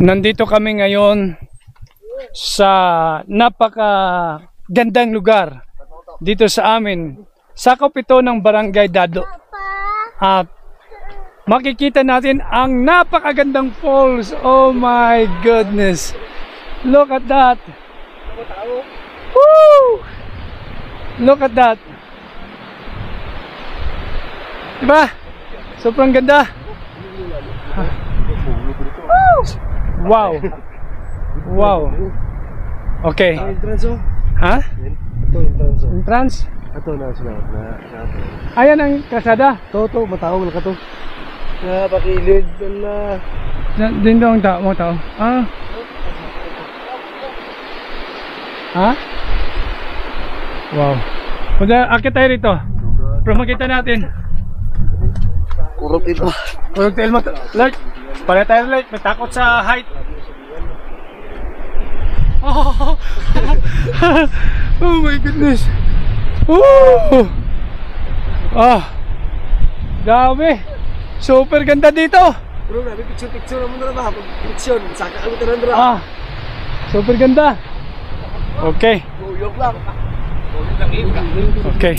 Nandito kami ngayon sa napakagandang lugar dito sa amin. Sakop ito ng Barangay Dado. At makikita natin ang napakagandang falls. Oh my goodness. Look at that. Woo! Look at that. Diba? Sobrang ganda. Wow. Wow. Okay. Ha? Ito entrance. Entrance? Ito na sila. Ayan ang kasada. Toto, matawag na ka to. Napakilid na. Din daw ang tao mo tao. Ah. Ha? Wow. Punta, akit tayo rito. Pero makita natin. Kurot ito. Kurot tayo mo. Lord, pala tayo Lord. May takot sa height. Oh, oh my goodness. Oh. Ah. Dami. Super ganda dito. Bro, nabi picture naman na ba? Picture, saka ako tanan dra. Ah. Super ganda. Okay. Uyok lang. Okay.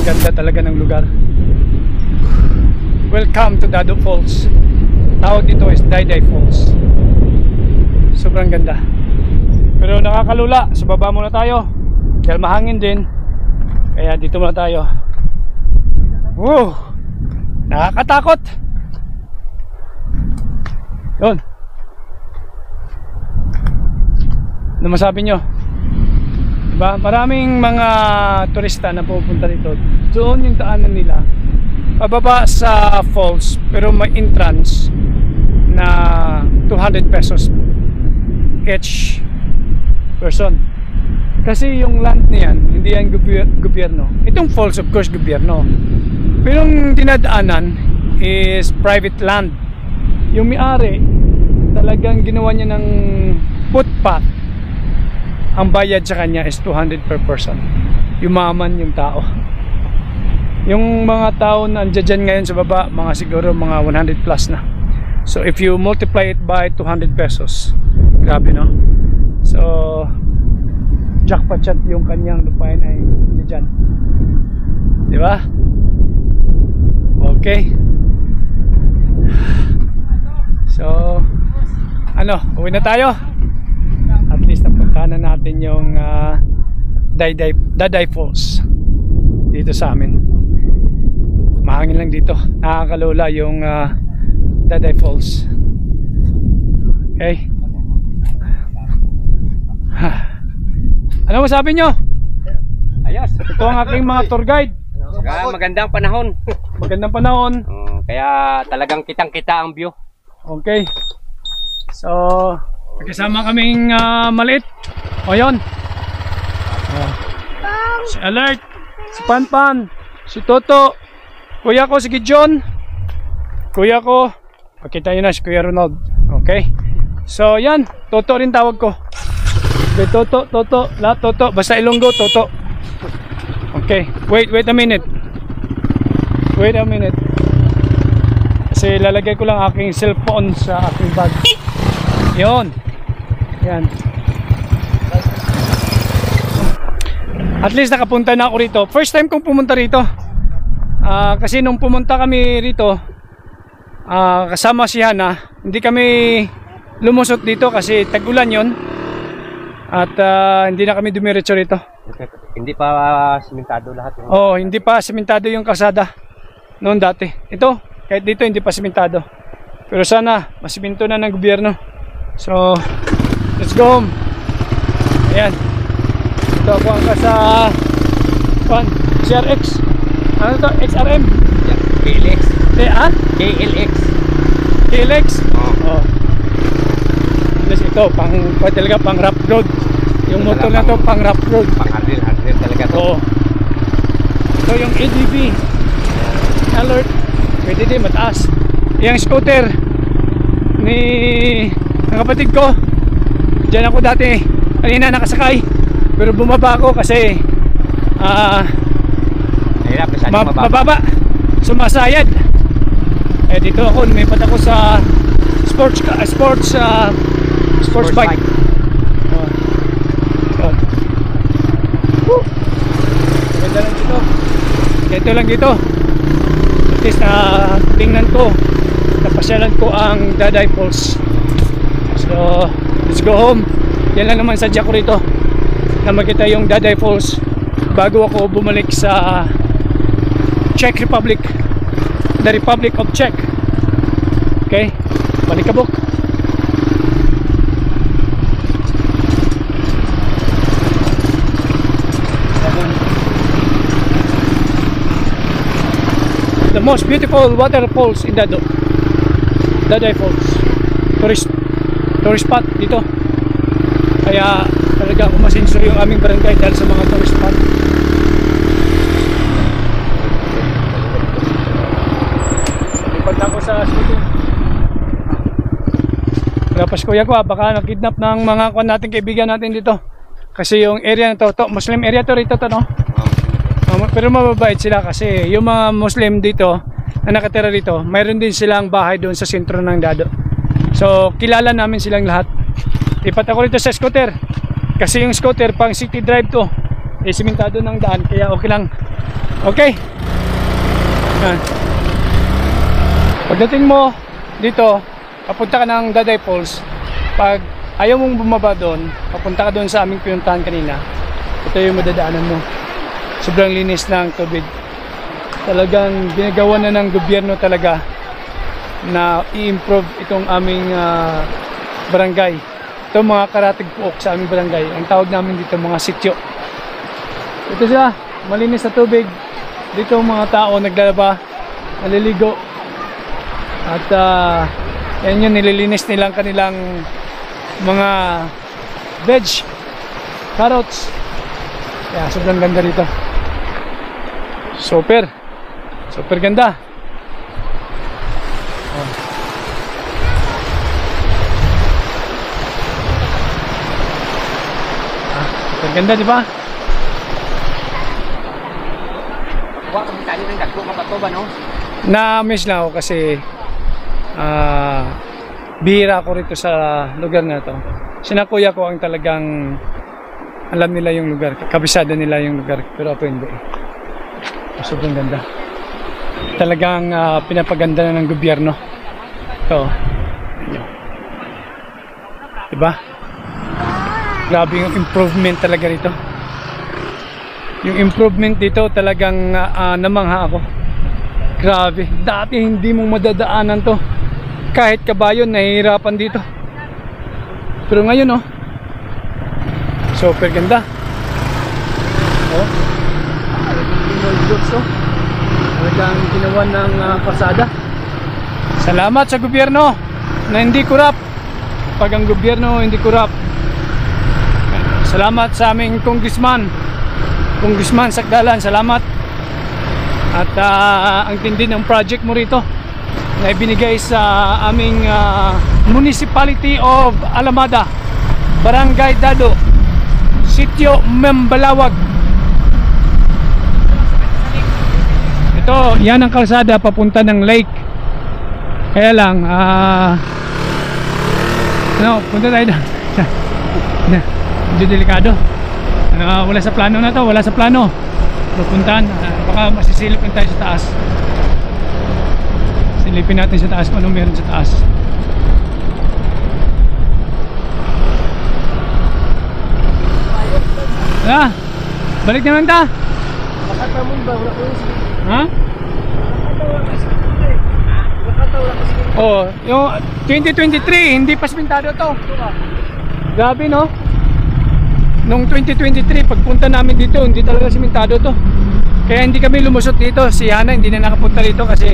Ganda talaga ng lugar. Welcome to Dado Falls. Tawag dito is Dayday Falls. Sobrang ganda. Pero nakakalula. Sa baba muna tayo. Dahil mahangin din. Kaya dito muna tayo. Woo! Nakakatakot. Yun. Ano masabi nyo? Diba? Maraming mga turista na pupunta dito. Doon yung daanan nila pababa sa falls, pero may entrance na 200 pesos each person. Kasi yung land niyan, hindi yan gobyerno. Itong falls of course gobyerno. Pero yung dinadaanan is private land. Yung may-ari talagang ginawa niya ng footpath. Ang bayad sa kanya is 200 per person. Yumaman yung tao. Yung mga tao na andyan ngayon sa baba, mga siguro mga 100 plus na. So if you multiply it by 200 pesos, grabe no? So jackpot shot yung kanyang lupain ay dyan. Di ba? Okay. So ano, uwi na tayo. At least napuntahan na natin yung Dayday Falls dito sa amin. Mahangin lang dito. Nakakalula yung Dayday Falls. Okay. Ano masabi nyo? Ayos. Ito ang aking mga tour guide. Magandang panahon. Magandang panahon. Kaya talagang kitang-kita ang view. Okay. So kasama kaming maliit. O yun. Si Alert, si Panpan, si Toto, kuya ko si Gideon, kuya ko, pakita nyo na si Kuya Ronald. Okay. So yan, Toto rin tawag ko. Okay, Toto, lahat Toto, basta Ilonggo, Toto. Okay, wait a minute. Wait a minute. Kasi lalagay ko lang aking cellphone sa aking bag. Yun. Yan. At least nakapunta na ako rito. First time kong pumunta rito. Kasi nung pumunta kami rito, kasama si Hana, hindi kami lumusot dito kasi tag-ulan yon. At hindi na kami dumiretso rito. Hindi pa simentado lahat. Oh, hindi pa simentado yung kalsada noon dati. Ito, kahit dito hindi pa simentado. Pero sana masiminto na ng gobyerno. So Let's go home. Ayan. Ito ako ang sa CRX. Ano to? XRM? Yeah. KLX. KLX. KLX. KLX? Oh. Oh. Yes, ito, talaga pang rough road. Yung Ito motor talaga na to, pang rough road. Pang hardware talaga to. Oo. So, yung ADB, alert, pwede din, mataas. Yung scooter, ng kapatid ko, dyan ako dati, kanina nakasakay. Pero bumaba ako kasi, Mahirap, masyadong mababa. Sumasayad. Eh dito ako, lumipat ako sa sports bike. Oh. Oh. Woo! Ganda lang dito. Ganito lang dito. At least tingnan ko, napasyalan ko ang Daday Falls. So let's go home. Yan lang naman sadya ko rito, na makita yung Daday Falls bago ako bumalik sa Czech Republic, the Republic of Czech. Okay, Balikabok. The most beautiful waterfalls in Dado, Daday Falls. Tourist spot dito. Kaya talagang umasinso yung aming barangay dahil sa mga tourist spot. Lipat ako sa shooting. Tapos kuya ko, baka nakidnap ng mga nating kaibigan natin dito. Kasi yung area na to, Muslim area to rito to, no? Pero mababait sila kasi yung mga Muslim dito na nakatira dito, mayroon din silang bahay doon sa sentro ng Dado. So kilala namin silang lahat. Lipat ako rito sa scooter kasi yung scooter pang city drive to, simentado ng daan, kaya okay lang. Okay. Yan. Pagdating mo dito, papunta ka ng Daday Falls. Pag ayaw mong bumaba doon, papunta ka doon sa aming pinuntahan kanina. Ito yung madadaanan mo. Sobrang linis ng tubig. Talagang ginagawa na ng gobyerno talaga na i-improve itong aming barangay. Ito mga karatig puok sa aming barangay. Ang tawag namin dito mga sityo. Ito siya, malinis na tubig. Dito mga tao naglalaba, naliligo. At yan yun, nililinis nilang kanilang mga veg, carrots. Kaya sobrang ganda dito. Super ganda. Oh. Super ganda, di ba? Wala kami tayo ng dagko mabato ba, no? Na-miss lang ako kasi bihira ako rito sa lugar na to. Sinakuya ko ang talagang alam nila yung lugar, kabisada nila yung lugar, pero ako hindi. Sobrang ganda. Talagang pinapaganda na ng gobyerno. Ito. Diba? Grabe yung improvement talaga rito. Yung improvement dito talagang namangha ako. Grabe. Dati hindi mo madadaanan to. Kahit kabayo nahihirapan dito. Pero ngayon oh, super ganda. Oh. Talagang ginawa ng pasada. Salamat sa gobyerno na hindi kurap. Pag ang gobyerno hindi kurap. Salamat sa aming Congressman Sakdalan, salamat. At ang tindi ng project mo rito na ibinigay sa aming Municipality of Alamada, Barangay Dado, Sitio Membalawag. Ito, yan ang kalsada papunta ng lake. Kaya lang punta tayo na. Medyo delikado. Wala sa plano na to, wala sa plano. Pupuntahan, baka masisilip lang tayo sa taas. Silipin natin sa taas kung anong meron sa taas. Balik naman ta. Makatamon ba? Wala ko yung Ha? Oh, yung 2023 hindi pa simentado to. Grabe no? Nung 2023, pagpunta namin dito, hindi talaga simentado to. Kaya hindi kami lumusot dito. Si Hana hindi na nakapunta dito kasi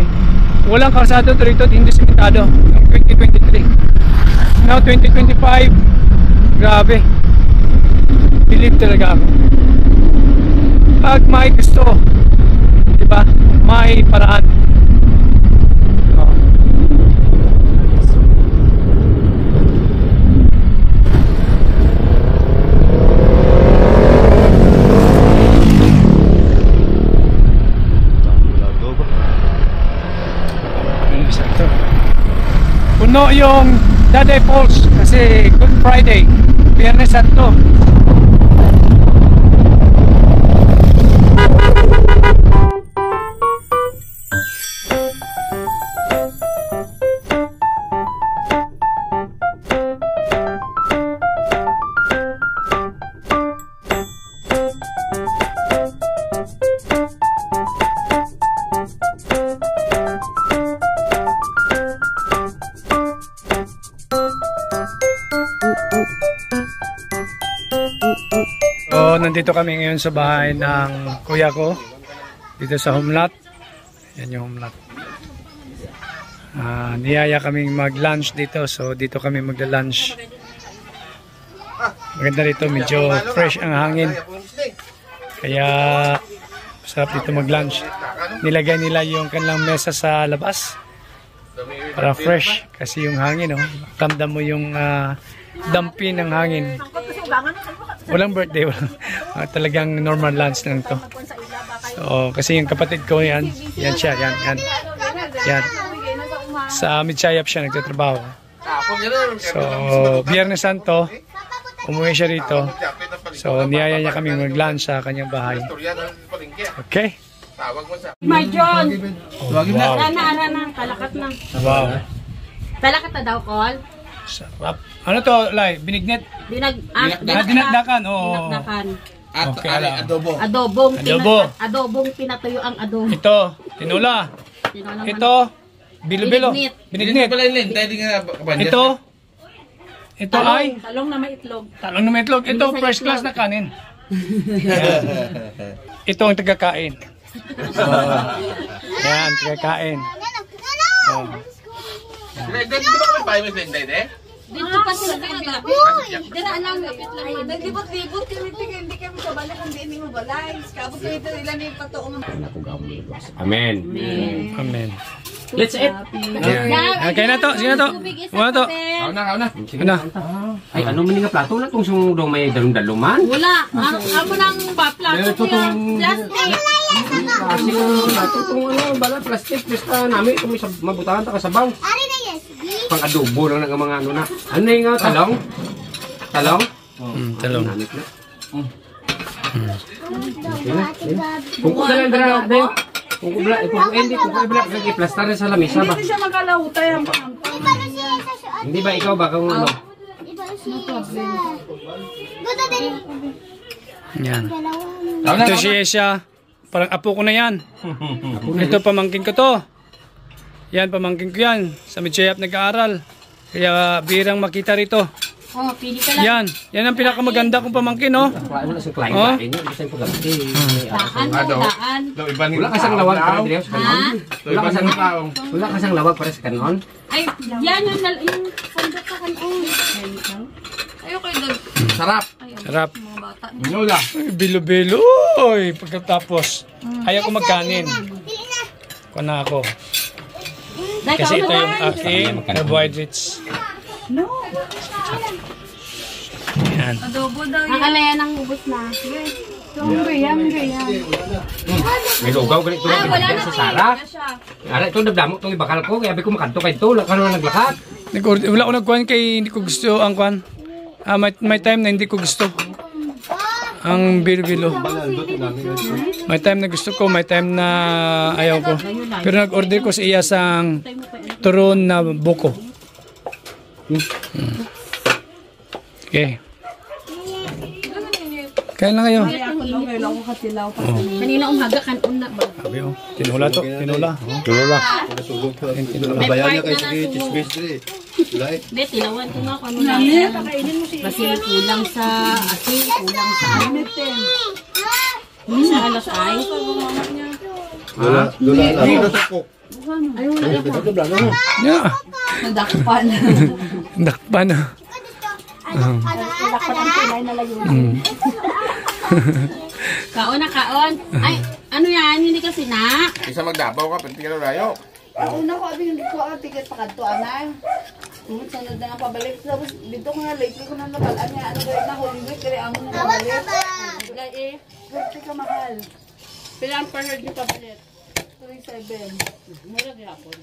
walang kalsado to rito, hindi simentado. Nung 2023. Now 2025, grabe. Believe talaga ako. Pag may gusto, diba? May paraan. Oh. Puno yung Daday Falls kasi Good Friday, Biyernes Santo. So, nandito kami ngayon sa bahay ng kuya ko dito sa Humlat. Yan yung Humlat. Niyaya kaming mag-lunch dito, so dito kami magla-lunch. Maganda rito, medyo fresh ang hangin. Kaya sarap dito mag-lunch. Nilagay nila yung kanilang mesa sa labas para fresh kasi yung hangin, oh. Ramdam mo yung dampi ng hangin. Walang birthday, talagang normal lunch lang to. So, kasi yung kapatid ko yan siya, yan. Sa Midshayap siya nagtatrabaho. So, Biyernes Santo, umuwi siya rito. So, niyaya niya kami mag-lunch sa kanyang bahay. Okay? Marjon! Wow. Ana, talakat na. Wow. Talakat na daw, Col. Sarap. Ano to, Lai? Binignet? Dinakdakan. Oo. Dinakdakan. Okay, adobo. Adobong pinatuyo ang adobo. Ito, tinola. Ito, bilo-bilo. Binignet. Ito ay Talong na may itlog. talong na may itlog. Ito, first class na kanin. Ito ang tagakain. Yan, tagakain. Oh. Dito pa sila nagdala. Dira lang lapit lang. Naglibot-libot kami tingin hindi kami kabala kung di mo balay. Kabot dito nila ni patuong. Amen. Amen. Let's eat. Okay na to. Sige na to. Wala to. Kauna. Sige na. Ay, ano man nga plato na kung sumudong may dalong-daluman? Wala. Amo nang baplato niya. Plastic. Kasi plato kung ano, bala plastic, basta namin kung may mabutahan ta kasabaw. Pang adobo lang ng mga ano na. Ano yung talong? Talong? Talong. Namit na. Kung ko lang dara dayo. Kung ibla kay plaster sa lamesa ba? Hindi siya magalawutay ang Hindi ba ikaw ba kung ano? Yan. Ito si Esya. Parang apo ko na yan. Ito pamangkin ko to. Yan, pamangkin ko yan. Sa Midshayap nag-aaral. Kaya birang makita rito. Oh, pili ka lang. Yan ang pinakamaganda kong pamangkin, no? Wala sa client Oh? ba? Ini gusto ko pagati. Daan. Wala ka sang lawag para dire sa kanon. Wala ka sang lawag para sa kanon. Ay, yan yung fondok ka kanon. Ayo kayo doon. Sarap. Mga bata. Ay, bilo-bilo. Uy, pagkatapos, ayaw ko magkanin. Kuha na ako. Kasi ito yung aking carbohydrates. No. Yan. Adobo daw Ang alayan ang ubos na. Hungry. May lugaw ganito sa Sara. Ara ito nabdamok tong ibakal ko kaya bi ko makanto kay ito lang kano naglakad. Wala ko nagkuhan kay hindi ko gusto ang kuhan. May time na hindi ko gusto. Ang bilo-bilo. May time na gusto ko, may time na ayaw ko. Pero nag-order ko sa iya sang turon na buko. Okay. Kain lang kayo. Kanina umaga kan una ba? Sabi oh, tinula to, tinula. Dulu lah. Tinula. Bayan niya kay sige, chismis dire. Hindi, tilawan ko nga kung ano lang. Kasi kulang sa asin, kulang sa ano. Hindi sa alas ay. Dola lang. Yeah. Nadakpan. Dakpan. Kaon na kaon. Ay, ano yan? Hindi kasi na. Isa magdabaw ka, pati ka layo. Una ko, abing hindi ko ang ticket pa kanto, anay. Sunod na nga pabalik. Tapos dito ko nga, lately ko na nabalaan niya. Ano gawin na, Holy Week, kaya amo na nabalik. Gay eh. Gawin ka mahal. Pilang per heard yung pabalit. 37. Mura gihapon.